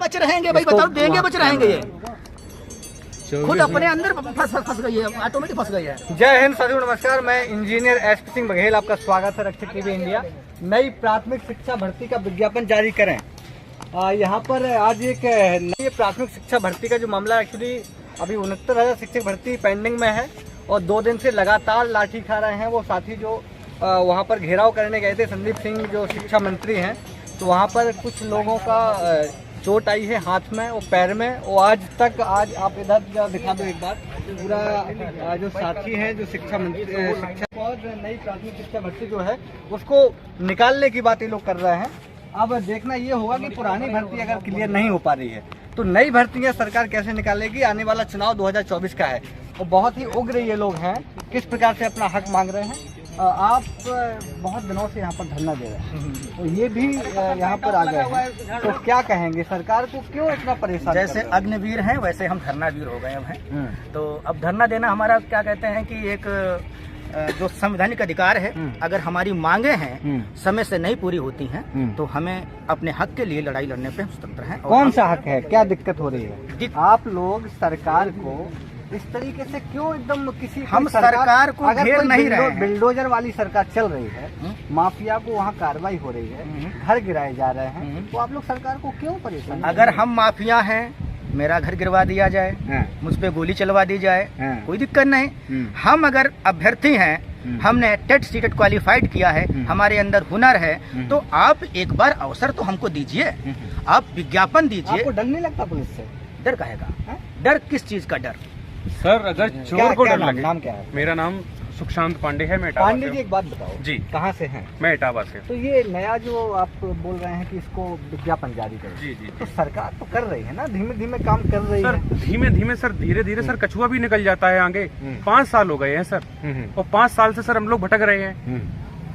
बच रहेंगे भाई, बताओ देंगे बच रहेंगे? ये खुद अपने अंदर फंस गई है, ऑटोमेटिक फंस गई है। जय हिंद साथियों, नमस्कार। मैं इंजीनियर एसपी सिंह बघेल, आपका स्वागत है रक्षक टीवी इंडिया। नई प्राथमिक शिक्षा भर्ती का विज्ञापन जारी करें। यहाँ पर आज एक नई प्राथमिक शिक्षा भर्ती का जो मामला, एक्चुअली अभी 69,000 शिक्षक भर्ती पेंडिंग में है और 2 दिन से लगातार लाठी खा रहे हैं वो साथी जो वहाँ पर घेराव करने गए थे। संदीप सिंह जो शिक्षा मंत्री हैं, तो वहाँ पर कुछ लोगों का चोट आई है हाथ में और पैर में। और आज आप इधर दिखा दो एक बार, पूरा जो साथी हैं जो शिक्षा मंत्री शिक्षा और नई प्राथमिक शिक्षा भर्ती जो है उसको निकालने की बात ये लोग कर रहे हैं। अब देखना ये होगा कि पुरानी भर्ती अगर क्लियर नहीं हो पा रही है तो नई भर्तियां सरकार कैसे निकालेगी। आने वाला चुनाव 2024 का है और बहुत ही उग्र ये लोग हैं, किस प्रकार से अपना हक मांग रहे हैं। आप बहुत दिनों से यहाँ पर धरना दे रहे हैं और ये भी यहाँ पर आ गए हैं, तो क्या कहेंगे सरकार को क्यों इतना परेशान? जैसे अग्निवीर हैं वैसे हम धरनावीर हो गए अब हैं। तो अब धरना देना हमारा क्या कहते हैं कि एक जो संवैधानिक अधिकार है, अगर हमारी मांगे हैं समय से नहीं पूरी होती हैं तो हमें अपने हक के लिए लड़ाई लड़ने पे स्वतंत्र हैं। कौन सा हक है, क्या दिक्कत हो रही है? आप लोग सरकार को इस तरीके से क्यों एकदम हम सरकार को घेर नहीं रहे हैं। बिल्डोजर वाली सरकार चल रही है, माफिया को वहाँ कार्रवाई हो रही है, घर गिराए जा रहे हैं, तो आप लोग सरकार को क्यों परेशान? अगर हम माफिया हैं, मेरा घर गिरवा दिया जाए, मुझ पे गोली चलवा दी जाए, कोई दिक्कत नहीं। हम अगर अभ्यर्थी हैं, हमने टेट सीटेट क्वालिफाइड किया है, हमारे अंदर हुनर है, तो आप एक बार अवसर तो हमको दीजिए, आप विज्ञापन दीजिए। आपको डर नहीं लगता पुलिस से? डर कहेगा? डर किस चीज का डर? सर अगर चोर को डर लगे। नाम क्या है? मेरा नाम सुशांत पांडे है, मैं पांडे जी एक बात बताओ जी, कहाँ से हैं? मैं इटावा से। तो ये नया जो आप बोल रहे हैं कि इसको विज्ञापन जारी करें, जी जी, तो सरकार तो कर रही है ना, धीमे धीमे काम कर रही सर, है। धीमे धीमे सर, धीरे धीरे सर कछुआ भी निकल जाता है आगे। 5 साल हो गए हैं सर, और 5 साल से सर हम लोग भटक रहे हैं।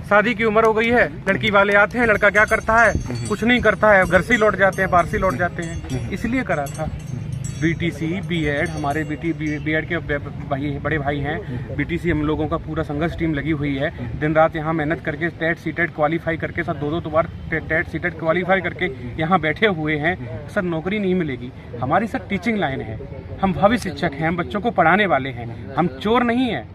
शादी की उम्र हो गई है, लड़की वाले आते हैं, लड़का क्या करता है? कुछ नहीं करता है, घर से लौट जाते हैं, बाहर से लौट जाते हैं। इसलिए करा था बीटीसी बीएड, हमारे बीएड के बड़े भाई हैं। बीटीसी हम लोगों का पूरा संघर्ष टीम लगी हुई है, दिन रात यहाँ मेहनत करके टेट सीटेट क्वालिफाई करके सर 2-2 बार टेट सीटेट क्वालिफाई करके यहाँ बैठे हुए हैं। सर नौकरी नहीं मिलेगी। हमारी सर टीचिंग लाइन है, हम भावी शिक्षक हैं, हम बच्चों को पढ़ाने वाले हैं, हम चोर नहीं हैं,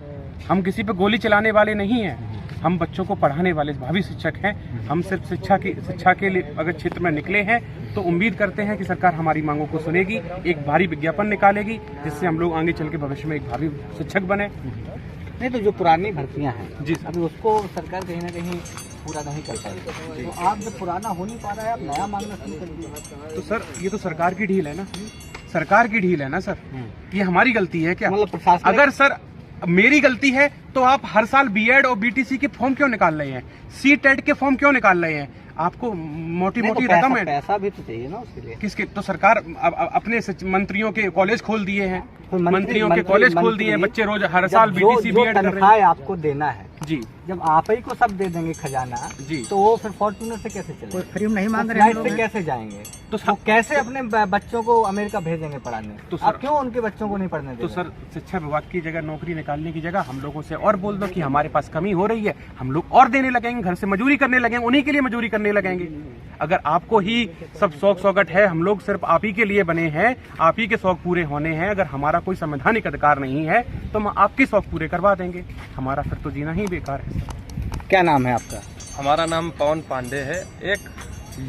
हम किसी पे गोली चलाने वाले नहीं हैं, हम बच्चों को पढ़ाने वाले भावी शिक्षक हैं। हम सिर्फ शिक्षा के लिए अगर क्षेत्र में निकले हैं तो उम्मीद करते हैं कि सरकार हमारी मांगों को सुनेगी, एक भारी विज्ञापन निकालेगी, जिससे हम लोग आगे चल के भविष्य में एक भावी शिक्षक बने। नहीं तो जो पुरानी भर्तियां हैं जी, अभी उसको सरकार कहीं ना कहीं पूरा नहीं कर पाई, तो आप जब पुराना हो नहीं पा रहा है आप नया मांगना शुरू कर दिया। तो सर ये तो सरकार की ढील है ना, सरकार की ढील है ना सर, ये हमारी गलती है क्या? मतलब प्रशासन, अगर सर मेरी गलती है तो आप हर साल बीएड और बीटीसी के फॉर्म क्यों निकाल रहे हैं? सी टेट के फॉर्म क्यों निकाल रहे हैं? आपको मोटी रकम है, पैसा भी तो चाहिए ना उसके लिए। किसके? तो सरकार अपने मंत्रियों के कॉलेज खोल दिए हैं, मंत्रियों के कॉलेज खोल दिए हैं, बच्चे रोज हर साल बीटीसी बीएड कर रहे हैं। आपको देना है जी, जब आप ही को सब दे देंगे खजाना जी, तो वो फिर फॉर्च्यूनर से कैसे चलेगा? फ्री में नहीं मांग रहे से कैसे जाएंगे? तो वो कैसे अपने बच्चों को अमेरिका भेजेंगे पढ़ाने? तो आप क्यों उनके बच्चों को नहीं पढ़ने देते? तो सर शिक्षा विभाग की जगह, नौकरी निकालने की जगह हम लोगों से और बोल दो कि हमारे पास कमी हो रही है, हम लोग और देने लगेंगे, घर से मजदूरी करने लगेंगे, उन्हीं के लिए मजदूरी करने लगेंगे। अगर आपको ही सब शौक शौकट है, हम लोग सिर्फ आप ही के लिए बने हैं, आप ही के शौक पूरे होने हैं, अगर हमारा कोई संवैधानिक अधिकार नहीं है तो हम आपके शौक पूरे करवा देंगे, हमारा फिर तो जीना ही बेकार है। क्या नाम है आपका? हमारा नाम पवन पांडे है, एक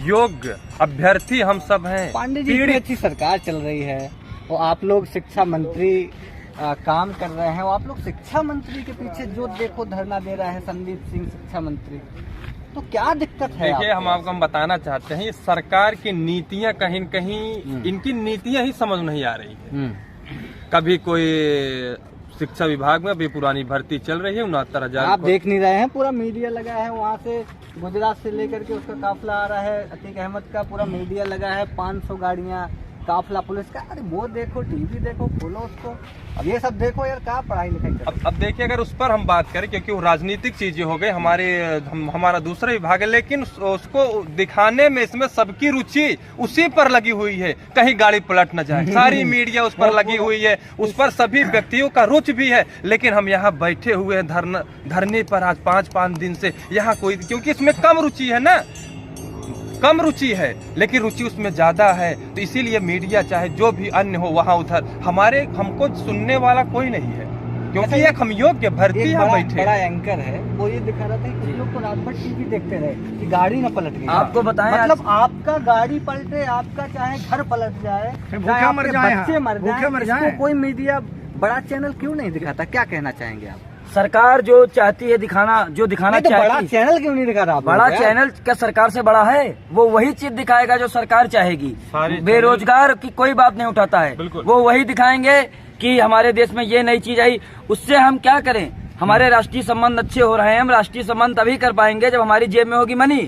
योग्य अभ्यर्थी हम सब हैं। पांडे जी, इतनी अच्छी सरकार चल रही है और आप लोग शिक्षा मंत्री काम कर रहे हैं, और आप लोग शिक्षा मंत्री के पीछे जो देखो धरना दे रहा है संदीप सिंह शिक्षा मंत्री, तो क्या दिक्कत है? देखिए हम आपको बताना चाहते हैं, ये सरकार की नीतियां कहीं न कहीं इनकी नीतियां ही समझ नहीं आ रही है। कभी कोई शिक्षा विभाग में अभी पुरानी भर्ती चल रही है 69,000। आप देख नहीं रहे हैं, पूरा मीडिया लगा है, वहाँ से गुजरात से लेकर के उसका काफिला आ रहा है, अतीक अहमद का पूरा मीडिया लगा है, 500 गाड़ियाँ, काफिला पुलिस का। अरे वो देखो, टीवी देखो, खोलो उसको, अब ये सब देखो यार, कहाँ पढ़ाई लिखाई कर। अब देखिए अगर उस पर हम बात करें, क्योंकि वो राजनीतिक चीजें हो गई, हमारा दूसरा विभाग है, लेकिन उसको दिखाने में इसमें सबकी रुचि उसी पर लगी हुई है, कहीं गाड़ी पलट न जाए, सारी मीडिया उस पर लगी हुई है, उस पर सभी व्यक्तियों का रुचि भी है। लेकिन हम यहाँ बैठे हुए हैं धरने पर आज 5-5 दिन से, यहाँ कोई, क्योंकि इसमें कम रुचि है ना, कम रुचि है, लेकिन रुचि उसमें ज्यादा है। तो इसीलिए मीडिया चाहे जो भी अन्य हो वहाँ उधर हमको सुनने वाला कोई नहीं है, क्योंकि एक हम योग्य भर्ती हम बैठे। बड़ा एंकर है, वो ये दिखा रहा था कि कुछ लोग तो रात भर टीवी देखते रहे कि गाड़ी न पलट गई। आपको बताएं, मतलब आपका गाड़ी पलटे, आपका चाहे घर पलट जाए, भूखे मर जाए, बच्चे मर भूखे मर जाए, इसको कोई मीडिया बड़ा चैनल क्यों नहीं दिखाता? क्या कहना चाहेंगे आप? सरकार जो चाहती है दिखाना, जो दिखाना नहीं तो बड़ा चाहती है, चैनल क्यों नहीं दिखा रहा? बड़ा चैनल क्या सरकार से बड़ा है? वो वही चीज दिखाएगा जो सरकार चाहेगी। बेरोजगार की कोई बात नहीं उठाता है, वो वही दिखाएंगे कि हमारे देश में ये नई चीज आई। उससे हम क्या करें? हमारे राष्ट्रीय संबंध अच्छे हो रहे हैं, हम राष्ट्रीय संबंध तभी कर पाएंगे जब हमारी जेब में होगी मनी।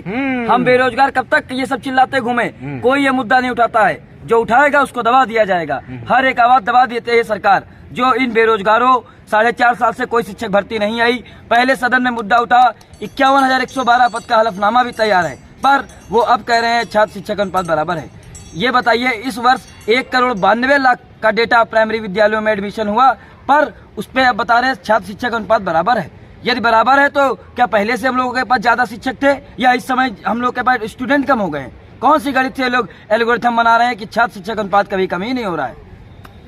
हम बेरोजगार कब तक ये सब चिल्लाते घूमे? कोई ये मुद्दा नहीं उठाता है, जो उठाएगा उसको दबा दिया जाएगा। हर एक आवाज दबा देते है सरकार। जो इन बेरोजगारों 4.5 साल से कोई शिक्षक भर्ती नहीं आई, पहले सदन में मुद्दा उठा, 51,112 पद का हलफनामा भी तैयार है, पर वो अब कह रहे हैं छात्र शिक्षक अनुपात बराबर है। ये बताइए, इस वर्ष 1,92,00,000 का डेटा प्राइमरी विद्यालयों में एडमिशन हुआ, पर उस पर अब बता रहे हैं छात्र शिक्षक अनुपात बराबर है। यदि बराबर है तो क्या पहले से हम लोगों के पास ज्यादा शिक्षक थे, या इस समय हम लोग के पास स्टूडेंट कम हो गए? कौन सी गणित से लोग एल्गोरिथम बना रहे हैं कि छात्र शिक्षक अनुपात कभी कम ही नहीं हो रहा है?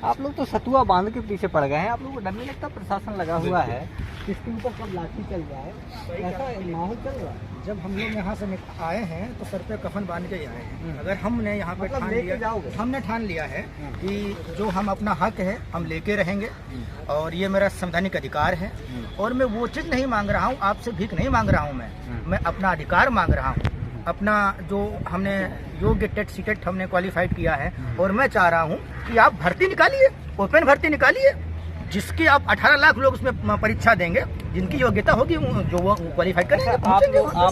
आप लोग तो सतुआ बांध के पीछे पड़ गए हैं। आप लोग को डर नहीं लगता? प्रशासन लगा हुआ है, किसके ऊपर कब लाठी चल जाए, ऐसा माहौल चल रहा है। जब हम लोग यहाँ से आए हैं तो सर पे कफन बांध के ही आए हैं। अगर हमने यहाँ पे हमने ठान लिया है कि जो हम अपना हक है हम लेके रहेंगे, और ये मेरा संवैधानिक अधिकार है, और मैं वो चीज़ नहीं मांग रहा हूँ, आपसे भीख नहीं मांग रहा हूँ। मैं अपना अधिकार मांग रहा हूँ, अपना जो हमने योग्य टेट सीटेट हमने क्वालिफाइड किया है, और मैं चाह रहा हूँ कि आप भर्ती निकालिए, ओपन भर्ती निकालिए, जिसकी आप 18 लाख लोग उसमें परीक्षा देंगे, जिनकी योग्यता होगी जो वो क्वालिफाइड करेंगे। आप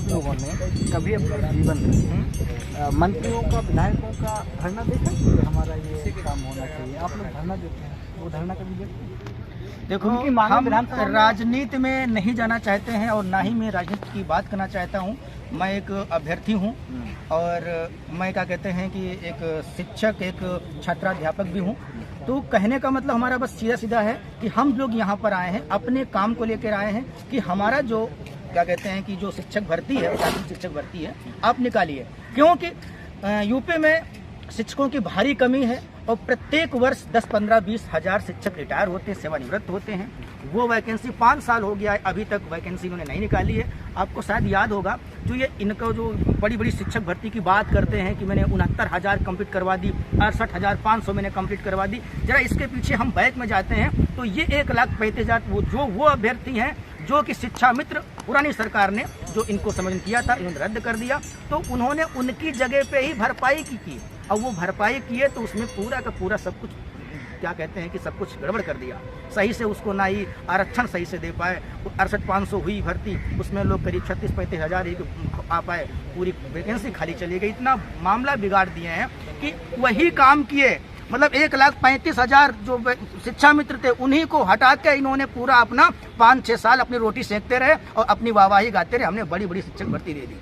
लोगों ने कभी अपने जीवन में मंत्रियों का, विधायकों का धरना देखा कि हमारा ये काम होना चाहिए? आप लोग धरना देते हैं, वो धरना कभी देखते हैं? देखो, हम राजनीति में नहीं जाना चाहते हैं, और ना ही मैं राजनीति की बात करना चाहता हूँ। मैं एक अभ्यर्थी हूँ, और मैं क्या कहते हैं कि एक शिक्षक, एक छात्राध्यापक भी हूँ। तो कहने का मतलब हमारा बस सीधा सीधा है कि हम लोग यहाँ पर आए हैं, अपने काम को लेकर आए हैं कि हमारा जो क्या कहते हैं कि जो शिक्षक भर्ती है, प्राथमिक शिक्षक भर्ती है, आप निकालिए। क्योंकि यूपी में शिक्षकों की भारी कमी है, और प्रत्येक वर्ष 10, 15, 20 हजार शिक्षक रिटायर होते हैं, सेवानिवृत्त होते हैं। वो वैकेंसी 5 साल हो गया है, अभी तक वैकेंसी इन्होंने नहीं निकाली है। आपको शायद याद होगा, जो ये इनको जो बड़ी बड़ी शिक्षक भर्ती की बात करते हैं कि मैंने 69,000 कंप्लीट करवा दी, 68,500 मैंने कंप्लीट करवा दी। जरा इसके पीछे हम बैक में जाते हैं तो ये 1,35,000 वो अभ्यर्थी हैं जो कि शिक्षा मित्र पुरानी सरकार ने जो इनको समर्थन किया था, इन्होंने रद्द कर दिया। तो उन्होंने उनकी जगह पे ही भरपाई की, और वो भरपाई किए तो उसमें पूरा का पूरा सब कुछ क्या कहते हैं कि सब कुछ गड़बड़ कर दिया। सही से उसको ना ही आरक्षण सही से दे पाए। 68,500 हुई भर्ती, उसमें लोग करीब 36-35 हज़ार ही आ पाए, पूरी वैकेंसी खाली चली गई। इतना मामला बिगाड़ दिए हैं कि वही काम किए, मतलब 1,35,000 जो शिक्षा मित्र थे उन्हीं को हटा के इन्होंने पूरा अपना 5-6 साल अपनी रोटी सेकते रहे और अपनी वाहवाही गाते रहे। हमने बड़ी बड़ी शिक्षक भर्ती दे दी,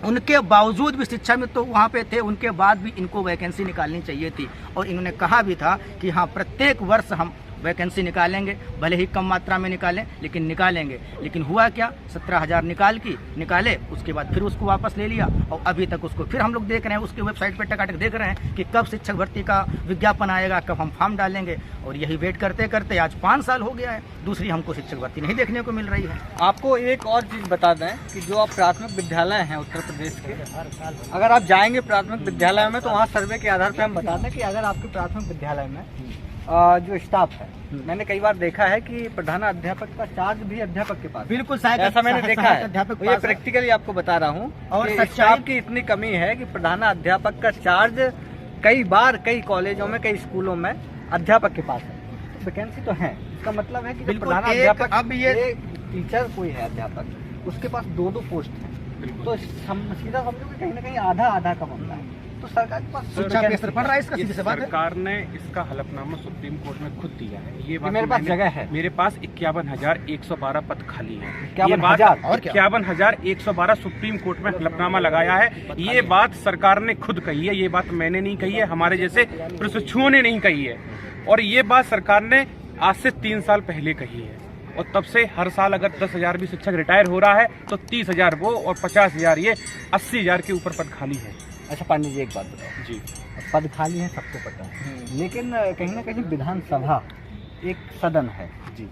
उनके बावजूद भी शिक्षा मित्र तो वहाँ पे थे, उनके बाद भी इनको वैकेंसी निकालनी चाहिए थी। और इन्होंने कहा भी था कि हाँ प्रत्येक वर्ष हम वैकेंसी निकालेंगे, भले ही कम मात्रा में निकालें लेकिन निकालेंगे। लेकिन हुआ क्या, 17,000 निकाले, उसके बाद फिर उसको वापस ले लिया, और अभी तक उसको फिर हम लोग देख रहे हैं, उसके वेबसाइट पर टकाटक देख रहे हैं कि कब शिक्षक भर्ती का विज्ञापन आएगा, कब हम फॉर्म डालेंगे। और यही वेट करते करते आज 5 साल हो गया है, दूसरी हमको शिक्षक भर्ती नहीं देखने को मिल रही है। आपको एक और चीज़ बता दें कि जो आप प्राथमिक विद्यालय हैं उत्तर प्रदेश के, अगर आप जाएंगे प्राथमिक विद्यालय में तो वहाँ सर्वे के आधार पर हम बता दें कि अगर आपके प्राथमिक विद्यालय में जो स्टाफ है, मैंने कई बार देखा है कि प्रधानाध्यापक का चार्ज भी अध्यापक के पास, बिल्कुल ऐसा मैंने देखा है। अध्यापक ये प्रैक्टिकली आपको बता रहा हूँ, और स्टाफ की इतनी कमी है कि प्रधानाध्यापक का चार्ज कई बार कई कॉलेजों में, कई स्कूलों में अध्यापक के पास है। वैकेंसी तो है, इसका मतलब है कि प्रधानाध्यापक, अब ये टीचर कोई है अध्यापक, उसके पास 2-2 पोस्ट है, तो सीधा समझो कि कहीं ना कहीं आधा का मामला है। तो सरकार के पास शिक्षा पे असर पड़ रहा है इसका, सीधी सी बात है। सरकार ने इसका हलफनामा सुप्रीम कोर्ट में खुद दिया है। ये बात मेरे पास जगह है, मेरे पास 51,112 पद खाली है। 51,112 सुप्रीम कोर्ट में हलफनामा लगाया है। ये बात सरकार ने खुद कही है, ये बात मैंने नहीं कही है, हमारे जैसे प्रशिक्षुओं ने नहीं कही है। और ये बात सरकार ने आज से 3 साल पहले कही है। और तब से हर साल अगर 10,000 भी शिक्षक रिटायर हो रहा है तो 30,000 वो और 50,000 ये, 80,000 के ऊपर पद खाली है। अच्छा पांडे जी, एक बात बताओ जी, पद खाली है सबको पता है, लेकिन कहीं ना कहीं विधानसभा एक सदन है जी,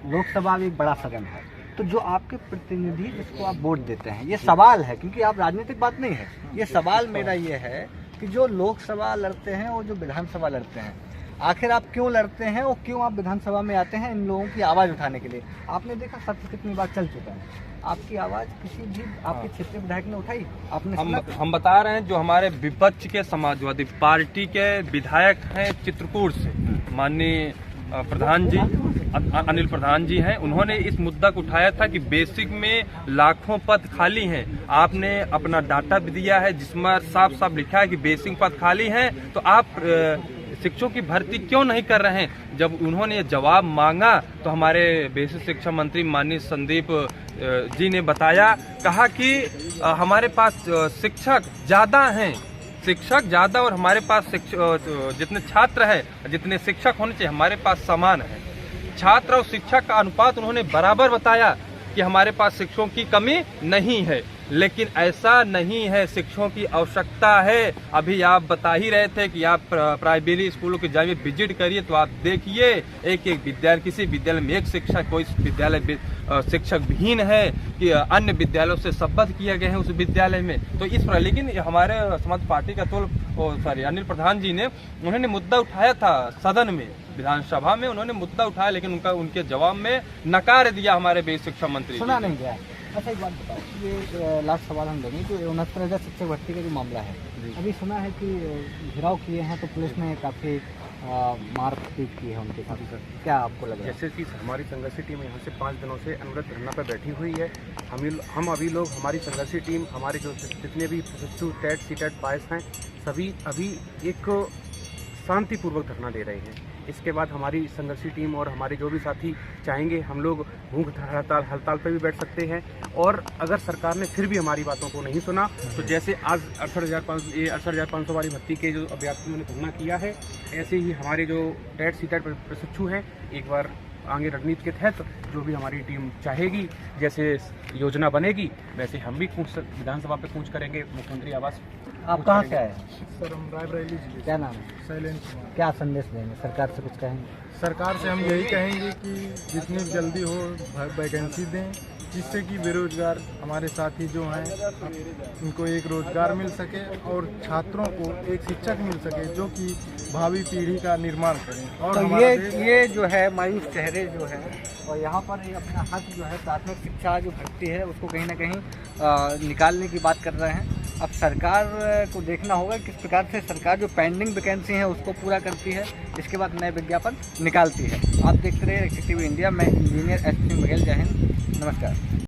लोकसभा भी एक बड़ा सदन है, तो जो आपके प्रतिनिधि जिसको आप वोट देते हैं, ये सवाल है, क्योंकि आप राजनीतिक बात नहीं है, ये सवाल मेरा ये है कि जो लोकसभा लड़ते हैं और जो विधानसभा लड़ते हैं, आखिर आप क्यों लड़ते हैं और क्यों आप विधानसभा में आते हैं इन लोगों की आवाज़ उठाने के लिए? आपने देखा सत्र कितनी बार चल चुका है, आपकी आवाज़ किसी भी आपके क्षेत्रीय विधायक ने उठाई? आपने हम बता रहे हैं, जो हमारे विपक्ष के समाजवादी पार्टी के विधायक हैं चित्रकूट से, माननीय प्रधान जी, अनिल प्रधान जी हैं, उन्होंने इस मुद्दा को उठाया था कि बेसिक में लाखों पद खाली हैं। आपने अपना डाटा भी दिया है जिसमें साफ साफ लिखा है कि बेसिक पद खाली हैं, तो आप शिक्षकों की भर्ती क्यों नहीं कर रहे हैं? जब उन्होंने जवाब मांगा तो हमारे बेसिक शिक्षा मंत्री माननीय संदीप जी ने बताया, कहा कि हमारे पास शिक्षक ज़्यादा हैं, शिक्षक ज़्यादा और हमारे पास जितने छात्र हैं जितने शिक्षक होने चाहिए हमारे पास समान है। छात्र और शिक्षक का अनुपात उन्होंने बराबर बताया कि हमारे पास शिक्षकों की कमी नहीं है, लेकिन ऐसा नहीं है, शिक्षकों की आवश्यकता है। अभी आप बता ही रहे थे कि आप प्राइमरी स्कूलों के जाइए, विजिट करिए तो आप देखिए एक एक विद्यालय, किसी विद्यालय में एक शिक्षक, कोई विद्यालय शिक्षक विहीन है कि अन्य विद्यालयों से संबद्ध किए गए हैं उस विद्यालय में। तो इस पर लेकिन हमारे समाज पार्टी का अनिल प्रधान जी ने उन्होंने मुद्दा उठाया था सदन में, विधानसभा में उन्होंने मुद्दा उठाया, लेकिन उनके जवाब में नकार दिया हमारे बेसिक शिक्षा मंत्री। सुना नहीं गया। अच्छा एक बात बताओ, ये लास्ट सवाल हम लेंगे, जो 69,000 शिक्षक भर्ती का जो मामला है, अभी सुना है कि घेराव किए हैं तो पुलिस ने काफ़ी मारपीट की है उनके साथ, क्या आपको लग रहा है? जैसे कि हमारी संघर्षी टीम यहाँ से 5 दिनों से अनवरत धरना पर बैठी हुई है। हम अभी लोग, हमारी संघर्षी टीम, हमारे जो जितने भी टेट सीटेट पास हैं, सभी अभी एक शांतिपूर्वक धरना दे रहे हैं। इसके बाद हमारी संघर्षी टीम और हमारे जो भी साथी चाहेंगे, हम लोग भूख हड़ताल पर भी बैठ सकते हैं। और अगर सरकार ने फिर भी हमारी बातों को नहीं सुना तो जैसे आज 68,500 वाली भर्ती के जो अभ्यर्थियों ने धरना किया है, ऐसे ही हमारे जो टेट सीटेट प्रशिक्षु हैं, एक बार आगे रणनीति के तहत जो भी हमारी टीम चाहेगी, जैसे योजना बनेगी, वैसे हम भी विधानसभा पे कूच करेंगे, मुख्यमंत्री आवास। आप कहाँ से आए? सर हम रायबरेली जिले। क्या नाम है? शैलेंद्र कुमार। क्या संदेश देंगे? सरकार से कुछ कहेंगे? सरकार से हम यही कहेंगे कि जितनी जल्दी हो वैकेंसी दें, जिससे कि बेरोजगार हमारे साथी जो हैं उनको एक रोजगार मिल सके और छात्रों को एक शिक्षक मिल सके जो कि भावी पीढ़ी का निर्माण करें। और तो ये जो है मायूस चेहरे जो है, और यहाँ पर ये अपना हक जो है प्राथमिक शिक्षा जो भर्ती है उसको कहीं ना कहीं निकालने की बात कर रहे हैं। अब सरकार को देखना होगा किस प्रकार से सरकार जो पेंडिंग वैकेंसी है उसको पूरा करती है, इसके बाद नए विज्ञापन निकालती है। आप देखते रहिए रक्षक टीवी इंडिया। मैं इंजीनियर SP सिंह बघेल। जय हिंद, नमस्कार।